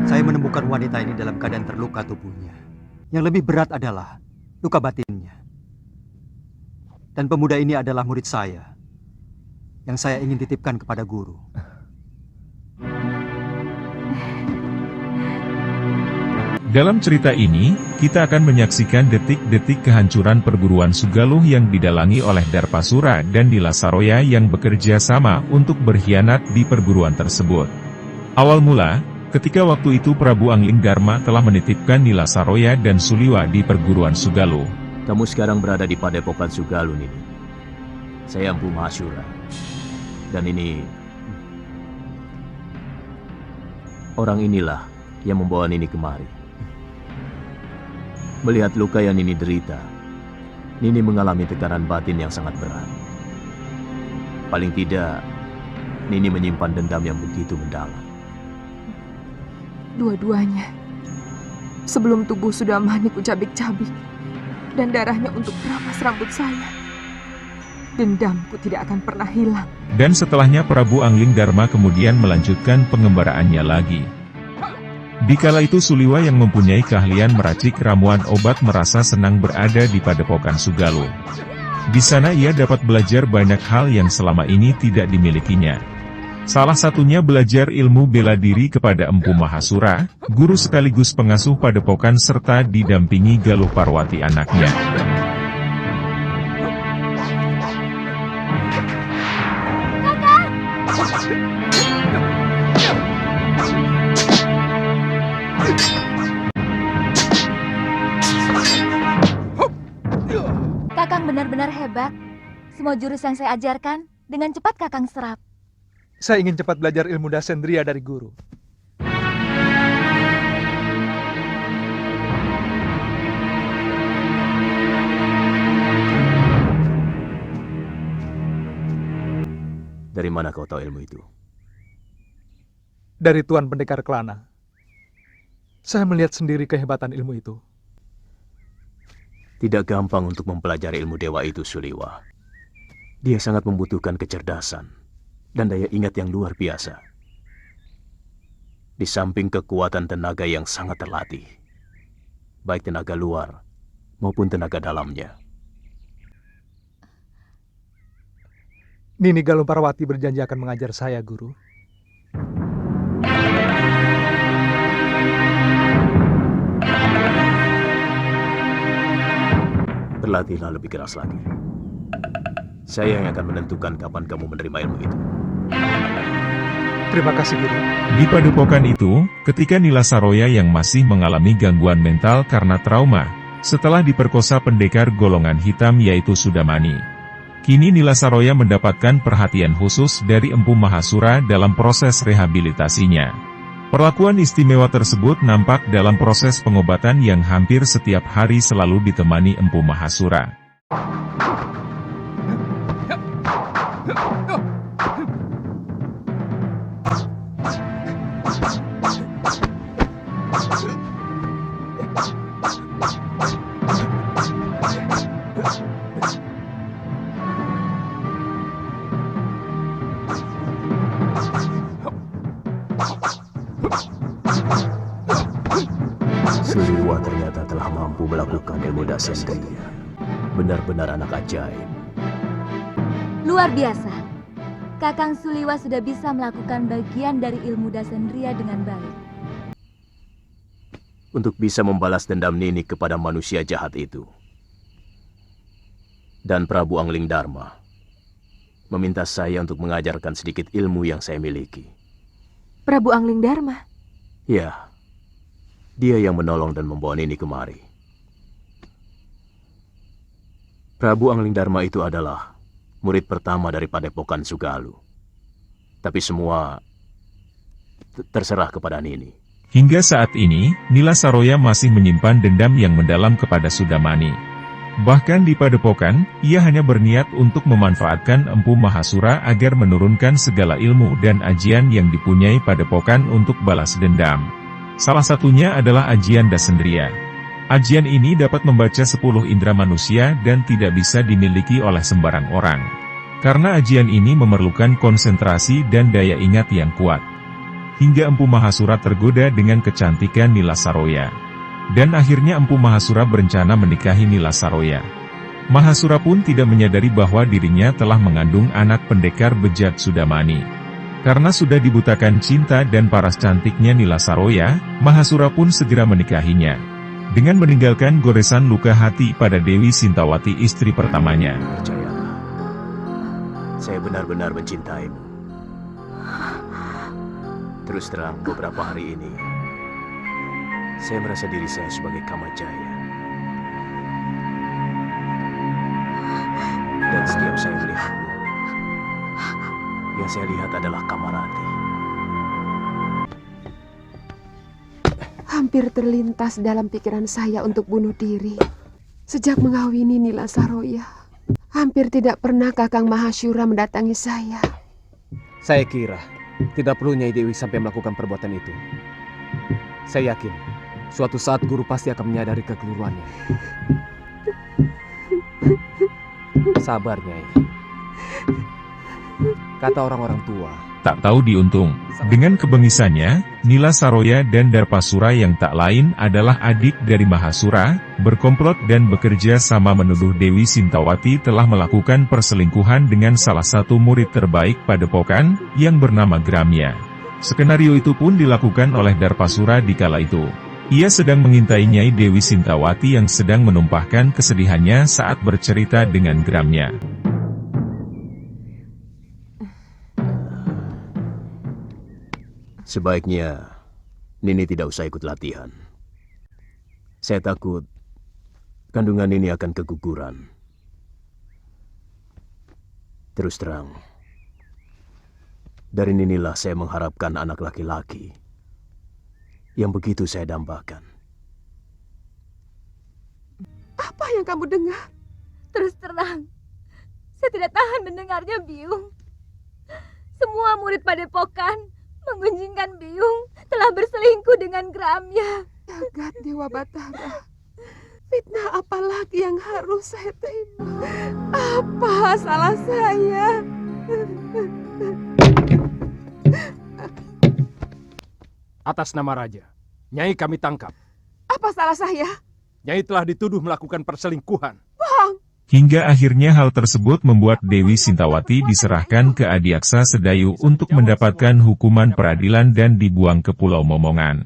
Saya menemukan wanita ini dalam keadaan terluka tubuhnya. Yang lebih berat adalah luka batinnya. Dan pemuda ini adalah murid saya, yang saya ingin titipkan kepada guru. Dalam cerita ini, kita akan menyaksikan detik-detik kehancuran perguruan Sugaluh yang didalangi oleh Darpasura dan Nila Saroya yang bekerja sama untuk berkhianat di perguruan tersebut. Awal mula, ketika waktu itu Prabu Angling Darma telah menitipkan Nila Saroya dan Suliwa di perguruan Sugaluh. Kamu sekarang berada di Padepokan Sugaluh, Nini. Saya Empu Mahasura. Dan ini... orang inilah yang membawa Nini kemari. Melihat luka yang Nini derita, Nini mengalami tekanan batin yang sangat berat. Paling tidak, Nini menyimpan dendam yang begitu mendalam. Dua-duanya. Sebelum tubuh sudah manik ucabik-cabik dan darahnya untuk meramas rambut saya, dendamku tidak akan pernah hilang. Dan setelahnya Prabu Angling Darma kemudian melanjutkan pengembaraannya lagi. Dikala itu Suliwa yang mempunyai keahlian meracik ramuan obat merasa senang berada di Padepokan Sugaluh. Di sana ia dapat belajar banyak hal yang selama ini tidak dimilikinya. Salah satunya belajar ilmu bela diri kepada Empu Mahasura, guru sekaligus pengasuh Padepokan serta didampingi Galuh Parwati anaknya. Kakang benar-benar hebat. Semua jurus yang saya ajarkan, dengan cepat Kakang serap. Saya ingin cepat belajar ilmu dasendria dari guru. Dari mana kau tahu ilmu itu? Dari Tuan Pendekar Kelana. Saya melihat sendiri kehebatan ilmu itu. Tidak gampang untuk mempelajari ilmu dewa itu, Suliwa. Dia sangat membutuhkan kecerdasan dan daya ingat yang luar biasa. Di samping kekuatan tenaga yang sangat terlatih, baik tenaga luar maupun tenaga dalamnya. Nini Galuh Parwati berjanji akan mengajar saya, Guru. Berlatihlah lebih keras lagi. Saya yang akan menentukan kapan kamu menerima ilmu itu. Terima kasih, Guru. Di Padepokan itu, ketika Nila Saroya yang masih mengalami gangguan mental karena trauma, setelah diperkosa pendekar golongan hitam yaitu Sudamani. Kini Nila Saroya mendapatkan perhatian khusus dari Empu Mahasura dalam proses rehabilitasinya. Perlakuan istimewa tersebut nampak dalam proses pengobatan yang hampir setiap hari selalu ditemani Empu Mahasura. Suliwa ternyata telah mampu melakukan ilmu dasendria. Benar-benar anak ajaib. Luar biasa. Kakang Suliwa sudah bisa melakukan bagian dari ilmu dasendria dengan baik. Untuk bisa membalas dendam Nini kepada manusia jahat itu. Dan Prabu Angling Darma meminta saya untuk mengajarkan sedikit ilmu yang saya miliki. Prabu Angling Darma? Ya, dia yang menolong dan membawa Nini kemari. Prabu Angling Darma itu adalah murid pertama dari Padepokan Sugaluh. Tapi semua terserah kepada Nini. Hingga saat ini, Nila Saroya masih menyimpan dendam yang mendalam kepada Sudamani. Bahkan di Padepokan, ia hanya berniat untuk memanfaatkan Empu Mahasura agar menurunkan segala ilmu dan ajian yang dipunyai Padepokan untuk balas dendam. Salah satunya adalah ajian dasendria. Ajian ini dapat membaca 10 indera manusia dan tidak bisa dimiliki oleh sembarang orang. Karena ajian ini memerlukan konsentrasi dan daya ingat yang kuat. hingga Empu Mahasura tergoda dengan kecantikan Nila Saroya. Dan akhirnya Empu Mahasura berencana menikahi Nila Saroya. Mahasura pun tidak menyadari bahwa dirinya telah mengandung anak pendekar bejat Sudamani. Karena sudah dibutakan cinta dan paras cantiknya Nila Saroya, Mahasura pun segera menikahinya. Dengan meninggalkan goresan luka hati pada Dewi Sintawati istri pertamanya. Percayalah, saya benar-benar mencintaimu. Terus terang, beberapa hari ini, saya merasa diri saya sebagai Kamajaya. Dan setiap saya melihatmu, yang saya lihat adalah Kamarati. Hampir terlintas dalam pikiran saya untuk bunuh diri. Sejak mengawini Nila Saroya, hampir tidak pernah Kakang Mahasura mendatangi saya. Saya kira tidak perlu Nyai Dewi sampai melakukan perbuatan itu. Saya yakin suatu saat guru pasti akan menyadari kekeliruannya. Sabar, Nyai. Kata orang-orang tua, Tak tahu diuntung. Dengan kebengisannya, Nila Saroya dan Darpasura yang tak lain adalah adik dari Mahasura, berkomplot dan bekerja sama menuduh Dewi Sintawati telah melakukan perselingkuhan dengan salah satu murid terbaik Padepokan, yang bernama Gramya. Skenario itu pun dilakukan oleh Darpasura di kala itu. Ia sedang mengintai Nyai Dewi Sintawati yang sedang menumpahkan kesedihannya saat bercerita dengan Gramya. Sebaiknya Nini tidak usah ikut latihan. Saya takut kandungan Nini akan keguguran. Terus terang, dari Ninilah saya mengharapkan anak laki-laki yang begitu saya dambakan. Apa yang kamu dengar? Terus terang, saya tidak tahan mendengarnya, Biung. Semua murid Padepokan menggunjingkan Biung telah berselingkuh dengan Gramya. Jagat Dewa Batara, fitnah apa lagi yang harus saya terima? Apa salah saya? Atas nama Raja, Nyai kami tangkap. Apa salah saya? Nyai telah dituduh melakukan perselingkuhan. Hingga akhirnya hal tersebut membuat Dewi Sintawati diserahkan ke Adiaksa Sedayu untuk mendapatkan hukuman peradilan dan dibuang ke Pulau Momongan.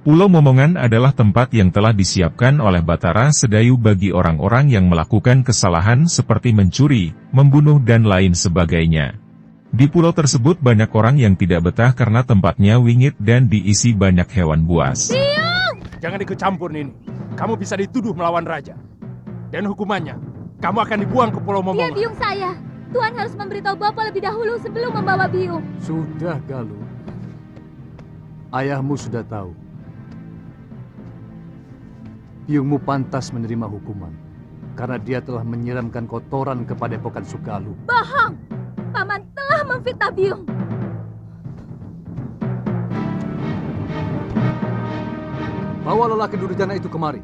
Pulau Momongan adalah tempat yang telah disiapkan oleh Batara Sedayu bagi orang-orang yang melakukan kesalahan seperti mencuri, membunuh dan lain sebagainya. Di pulau tersebut banyak orang yang tidak betah karena tempatnya wingit dan diisi banyak hewan buas. Jangan ikut campur, Nini. Kamu bisa dituduh melawan Raja. Dan hukumannya, kamu akan dibuang ke Pulau Dia Momongan. Biung saya. Tuan harus memberitahu Bapak lebih dahulu sebelum membawa Biung. Sudah, Galuh. Ayahmu sudah tahu. Biungmu pantas menerima hukuman karena dia telah menyiramkan kotoran ke Padepokan Sugaluh. Bohong! Paman telah memfitnah Biung. Bawa lelaki durjana itu kemari.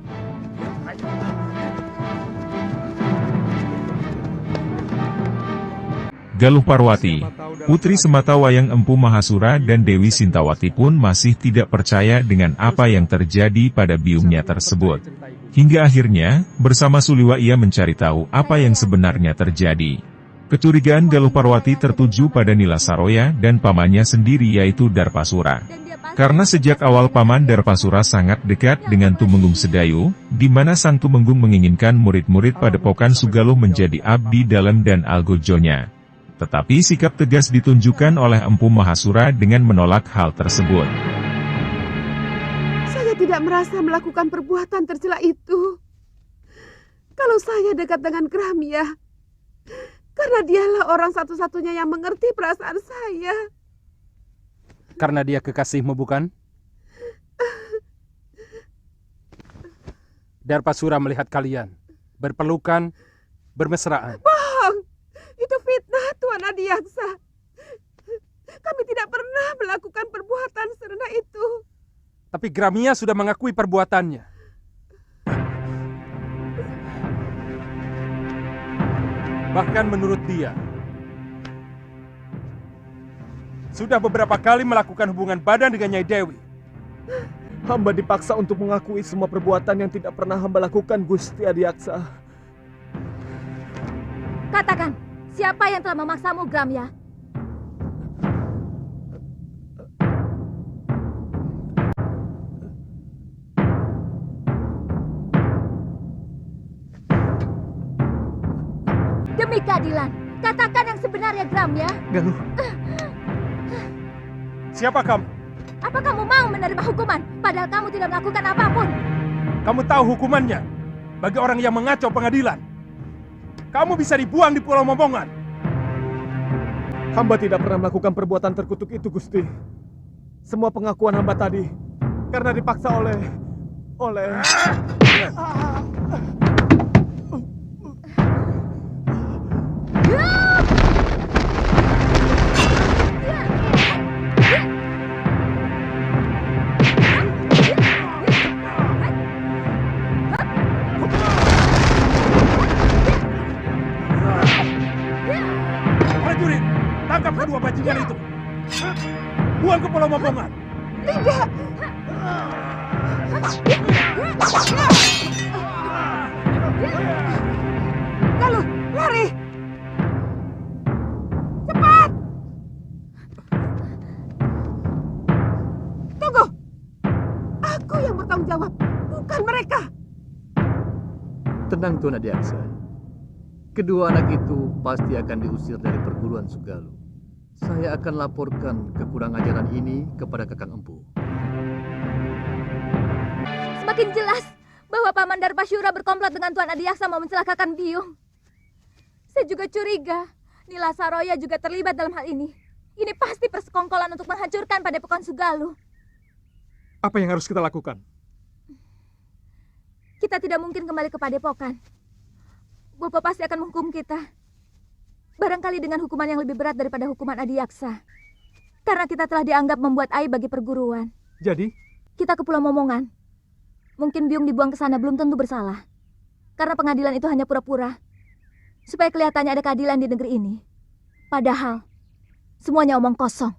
Galuh Parwati, putri sematawayang Empu Mahasura dan Dewi Sintawati pun masih tidak percaya dengan apa yang terjadi pada biungnya tersebut. Hingga akhirnya, bersama Suliwa ia mencari tahu apa yang sebenarnya terjadi. Kecurigaan Galuh Parwati tertuju pada Nila Saroya dan pamannya sendiri yaitu Darpasura. Karena sejak awal paman Darpasura sangat dekat dengan Tumenggung Sedayu, di mana sang Tumenggung menginginkan murid-murid Padepokan Sugaluh menjadi abdi dalam dan algojonya. Tetapi sikap tegas ditunjukkan oleh Empu Mahasura dengan menolak hal tersebut. Saya tidak merasa melakukan perbuatan tercela itu. Kalau saya dekat dengan Gramya, karena dialah orang satu-satunya yang mengerti perasaan saya. Karena dia kekasihmu, bukan? Darpasura melihat kalian berpelukan, bermesraan. Bohong! Itu fitnah, Tuan Adiaksa. Kami tidak pernah melakukan perbuatan serendah itu. Tapi Gramya sudah mengakui perbuatannya. Bahkan menurut dia, sudah beberapa kali melakukan hubungan badan dengan Nyai Dewi. Hamba dipaksa untuk mengakui semua perbuatan yang tidak pernah hamba lakukan, Gusti Adiaksa. Katakan, siapa yang telah memaksamu, Gramya? Demi keadilan, katakan yang sebenarnya, Gramya. Galuh. Siapa kamu? Apa kamu mau menerima hukuman, padahal kamu tidak melakukan apapun? Kamu tahu hukumannya bagi orang yang mengacau pengadilan. Kamu bisa dibuang di Pulau Momongan. Hamba tidak pernah melakukan perbuatan terkutuk itu, Gusti. Semua pengakuan hamba tadi karena dipaksa oleh... Prajurit, tangkap kedua bajingan itu. Buang ke Pulau Momongan. Tidak. Galuh, lari. Cepat. Tunggu. Aku yang bertanggung jawab, bukan mereka. Tenang Tuan Adiaksa. Kedua anak itu pasti akan diusir dari perguruan Sugalu. Saya akan laporkan kekurang ajaran ini kepada Kakang Empu. Semakin jelas bahwa Paman Darpasyura berkomplot dengan Tuan Adiaksa mau mencelakakan Biung. Saya juga curiga Nila Saroya juga terlibat dalam hal ini. Ini pasti persekongkolan untuk menghancurkan Padepokan Sugalu. Apa yang harus kita lakukan? Kita tidak mungkin kembali ke Padepokan. Bopo pasti akan menghukum kita. Barangkali dengan hukuman yang lebih berat daripada hukuman Adiaksa. Karena kita telah dianggap membuat aib bagi perguruan. Jadi? Kita ke Pulau Momongan. Mungkin Biung dibuang ke sana belum tentu bersalah. Karena pengadilan itu hanya pura-pura. Supaya kelihatannya ada keadilan di negeri ini. Padahal, semuanya omong kosong.